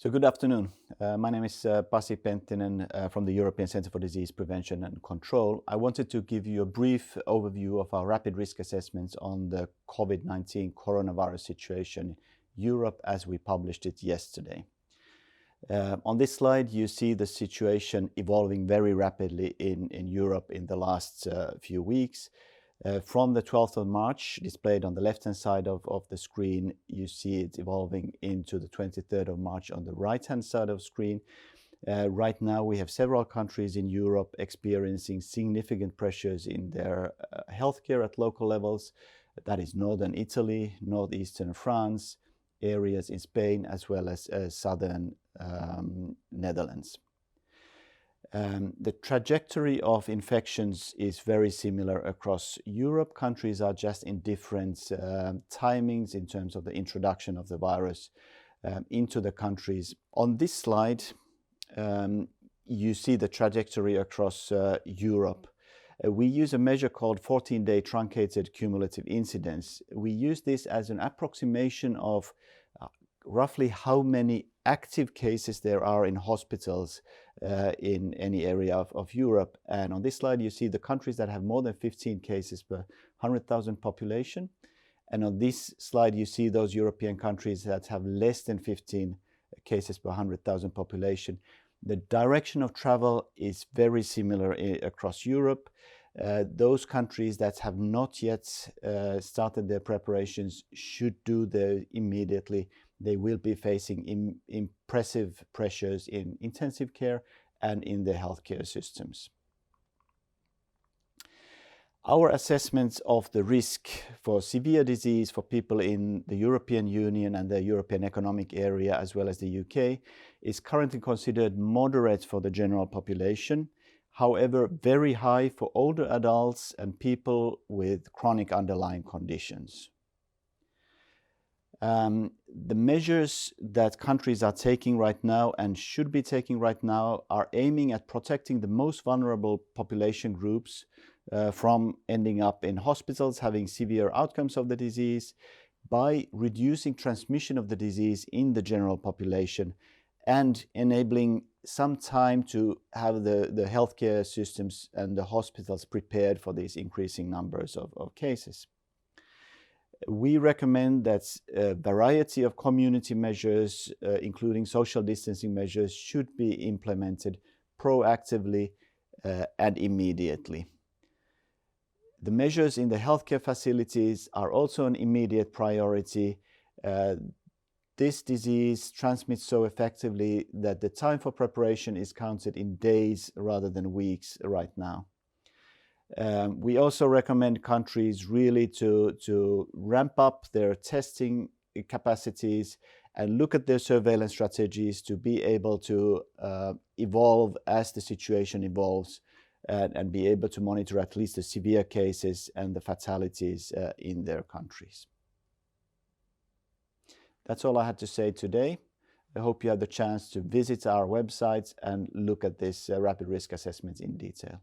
So good afternoon. My name is Pasi Penttinen from the European Centre for Disease Prevention and Control. I wanted to give you a brief overview of our rapid risk assessments on the COVID-19 coronavirus situation in Europe as we published it yesterday. On this slide, you see the situation evolving very rapidly in Europe in the last few weeks. From the 12th of March, displayed on the left-hand side of the screen, you see it evolving into the 23rd of March on the right-hand side of the screen. Right now, we have several countries in Europe experiencing significant pressures in their healthcare at local levels. That is northern Italy, northeastern France, areas in Spain, as well as southern Netherlands. The trajectory of infections is very similar across Europe. Countries are just in different timings in terms of the introduction of the virus into the countries. On this slide, you see the trajectory across Europe. We use a measure called 14-day truncated cumulative incidence. We use this as an approximation of roughly how many active cases there are in hospitals in any area of Europe. And on this slide, you see the countries that have more than 15 cases per 100,000 population. And on this slide, you see those European countries that have less than 15 cases per 100,000 population. The direction of travel is very similar across Europe. Those countries that have not yet started their preparations should do that immediately. They will be facing impressive pressures in intensive care and in the healthcare systems. Our assessments of the risk for severe disease for people in the European Union and the European Economic Area, as well as the UK, is currently considered moderate for the general population. However, very high for older adults and people with chronic underlying conditions. The measures that countries are taking right now and should be taking right now are aiming at protecting the most vulnerable population groups from ending up in hospitals having severe outcomes of the disease by reducing transmission of the disease in the general population and enabling some time to have the healthcare systems and the hospitals prepared for these increasing numbers of cases. We recommend that a variety of community measures, including social distancing measures, should be implemented proactively and immediately. The measures in the healthcare facilities are also an immediate priority. This disease transmits so effectively that the time for preparation is counted in days rather than weeks right now. We also recommend countries really to ramp up their testing capacities and look at their surveillance strategies to be able to evolve as the situation evolves and be able to monitor at least the severe cases and the fatalities in their countries. That's all I had to say today. I hope you have the chance to visit our website and look at this rapid risk assessments in detail.